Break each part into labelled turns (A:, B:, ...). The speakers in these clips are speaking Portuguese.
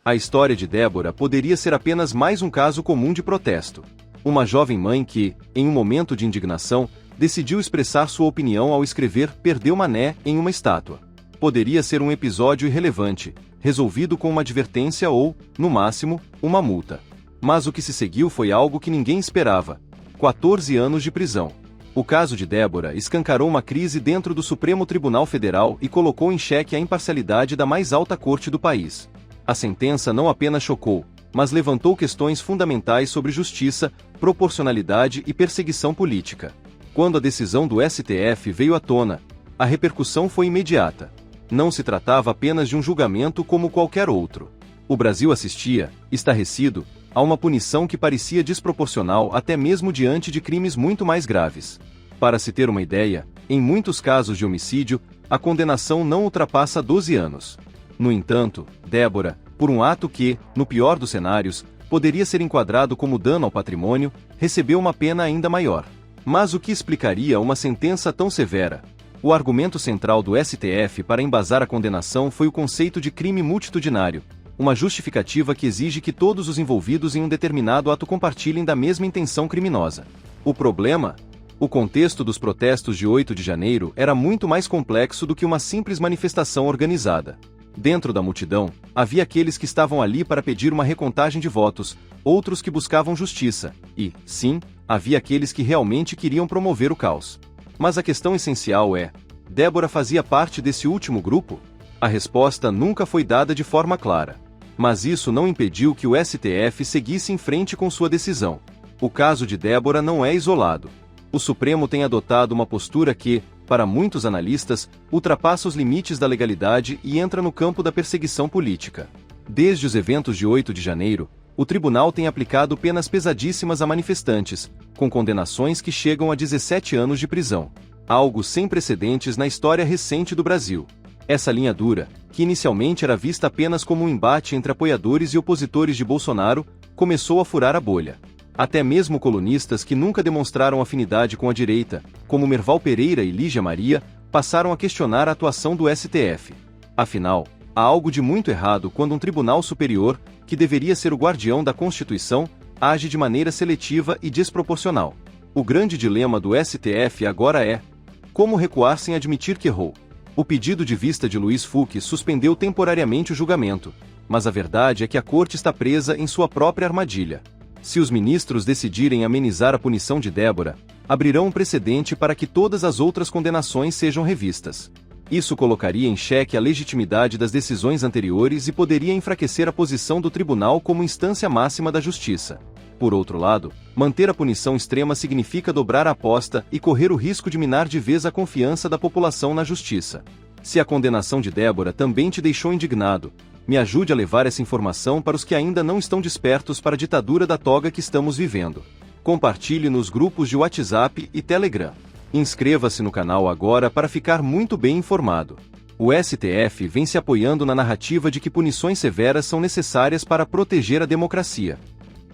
A: A história de Débora poderia ser apenas mais um caso comum de protesto. Uma jovem mãe que, em um momento de indignação, decidiu expressar sua opinião ao escrever "Perdeu Mané" em uma estátua. Poderia ser um episódio irrelevante, resolvido com uma advertência ou, no máximo, uma multa. Mas o que se seguiu foi algo que ninguém esperava: 14 anos de prisão. O caso de Débora escancarou uma crise dentro do Supremo Tribunal Federal e colocou em xeque a imparcialidade da mais alta corte do país. A sentença não apenas chocou, mas levantou questões fundamentais sobre justiça, proporcionalidade e perseguição política. Quando a decisão do STF veio à tona, a repercussão foi imediata. Não se tratava apenas de um julgamento como qualquer outro. O Brasil assistia, estarrecido, a uma punição que parecia desproporcional até mesmo diante de crimes muito mais graves. Para se ter uma ideia, em muitos casos de homicídio, a condenação não ultrapassa 12 anos. No entanto, Débora, por um ato que, no pior dos cenários, poderia ser enquadrado como dano ao patrimônio, recebeu uma pena ainda maior. Mas o que explicaria uma sentença tão severa? O argumento central do STF para embasar a condenação foi o conceito de crime multitudinário, uma justificativa que exige que todos os envolvidos em um determinado ato compartilhem da mesma intenção criminosa. O problema? O contexto dos protestos de 8 de janeiro era muito mais complexo do que uma simples manifestação organizada. Dentro da multidão, havia aqueles que estavam ali para pedir uma recontagem de votos, outros que buscavam justiça, e, sim, havia aqueles que realmente queriam promover o caos. Mas a questão essencial é: Débora fazia parte desse último grupo? A resposta nunca foi dada de forma clara. Mas isso não impediu que o STF seguisse em frente com sua decisão. O caso de Débora não é isolado. O Supremo tem adotado uma postura que, para muitos analistas, ultrapassa os limites da legalidade e entra no campo da perseguição política. Desde os eventos de 8 de janeiro, o tribunal tem aplicado penas pesadíssimas a manifestantes, com condenações que chegam a 17 anos de prisão. Algo sem precedentes na história recente do Brasil. Essa linha dura, que inicialmente era vista apenas como um embate entre apoiadores e opositores de Bolsonaro, começou a furar a bolha. Até mesmo colunistas que nunca demonstraram afinidade com a direita, como Merval Pereira e Lígia Maria, passaram a questionar a atuação do STF. Afinal, há algo de muito errado quando um tribunal superior, que deveria ser o guardião da Constituição, age de maneira seletiva e desproporcional. O grande dilema do STF agora é: como recuar sem admitir que errou? O pedido de vista de Luiz Fux suspendeu temporariamente o julgamento, mas a verdade é que a corte está presa em sua própria armadilha. Se os ministros decidirem amenizar a punição de Débora, abrirão um precedente para que todas as outras condenações sejam revistas. Isso colocaria em xeque a legitimidade das decisões anteriores e poderia enfraquecer a posição do tribunal como instância máxima da justiça. Por outro lado, manter a punição extrema significa dobrar a aposta e correr o risco de minar de vez a confiança da população na justiça. Se a condenação de Débora também te deixou indignado, me ajude a levar essa informação para os que ainda não estão despertos para a ditadura da toga que estamos vivendo. Compartilhe nos grupos de WhatsApp e Telegram. Inscreva-se no canal agora para ficar muito bem informado. O STF vem se apoiando na narrativa de que punições severas são necessárias para proteger a democracia.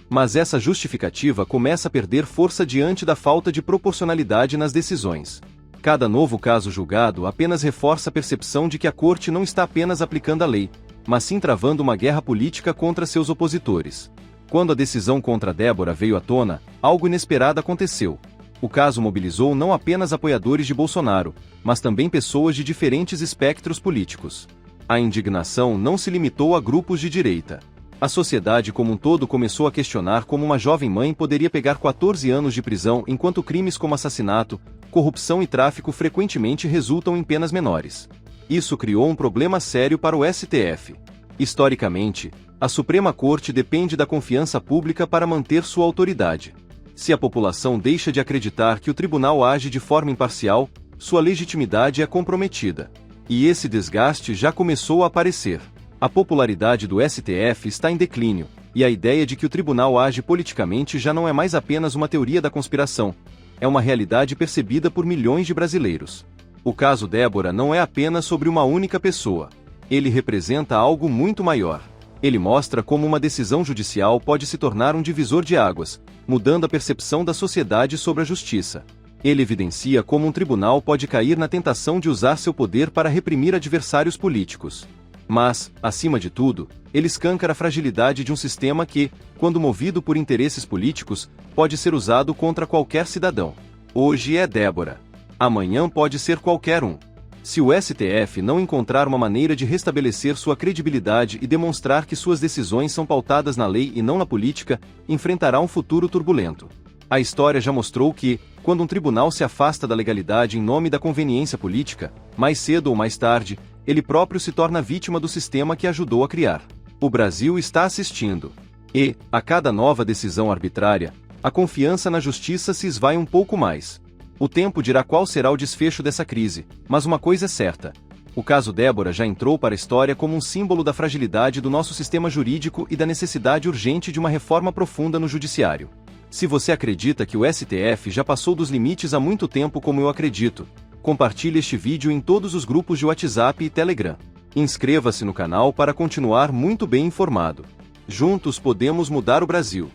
A: Mas essa justificativa começa a perder força diante da falta de proporcionalidade nas decisões. Cada novo caso julgado apenas reforça a percepção de que a corte não está apenas aplicando a lei, mas sim travando uma guerra política contra seus opositores. Quando a decisão contra Débora veio à tona, algo inesperado aconteceu. O caso mobilizou não apenas apoiadores de Bolsonaro, mas também pessoas de diferentes espectros políticos. A indignação não se limitou a grupos de direita. A sociedade como um todo começou a questionar como uma jovem mãe poderia pegar 14 anos de prisão enquanto crimes como assassinato, corrupção e tráfico frequentemente resultam em penas menores. Isso criou um problema sério para o STF. Historicamente, a Suprema Corte depende da confiança pública para manter sua autoridade. Se a população deixa de acreditar que o tribunal age de forma imparcial, sua legitimidade é comprometida. E esse desgaste já começou a aparecer. A popularidade do STF está em declínio, e a ideia de que o tribunal age politicamente já não é mais apenas uma teoria da conspiração, é uma realidade percebida por milhões de brasileiros. O caso Débora não é apenas sobre uma única pessoa. Ele representa algo muito maior. Ele mostra como uma decisão judicial pode se tornar um divisor de águas, mudando a percepção da sociedade sobre a justiça. Ele evidencia como um tribunal pode cair na tentação de usar seu poder para reprimir adversários políticos. Mas, acima de tudo, ele escancara a fragilidade de um sistema que, quando movido por interesses políticos, pode ser usado contra qualquer cidadão. Hoje é Débora. Amanhã pode ser qualquer um. Se o STF não encontrar uma maneira de restabelecer sua credibilidade e demonstrar que suas decisões são pautadas na lei e não na política, enfrentará um futuro turbulento. A história já mostrou que, quando um tribunal se afasta da legalidade em nome da conveniência política, mais cedo ou mais tarde, ele próprio se torna vítima do sistema que ajudou a criar. O Brasil está assistindo. E, a cada nova decisão arbitrária, a confiança na justiça se esvai um pouco mais. O tempo dirá qual será o desfecho dessa crise, mas uma coisa é certa. O caso Débora já entrou para a história como um símbolo da fragilidade do nosso sistema jurídico e da necessidade urgente de uma reforma profunda no judiciário. Se você acredita que o STF já passou dos limites há muito tempo como eu acredito, compartilhe este vídeo em todos os grupos de WhatsApp e Telegram. Inscreva-se no canal para continuar muito bem informado. Juntos podemos mudar o Brasil.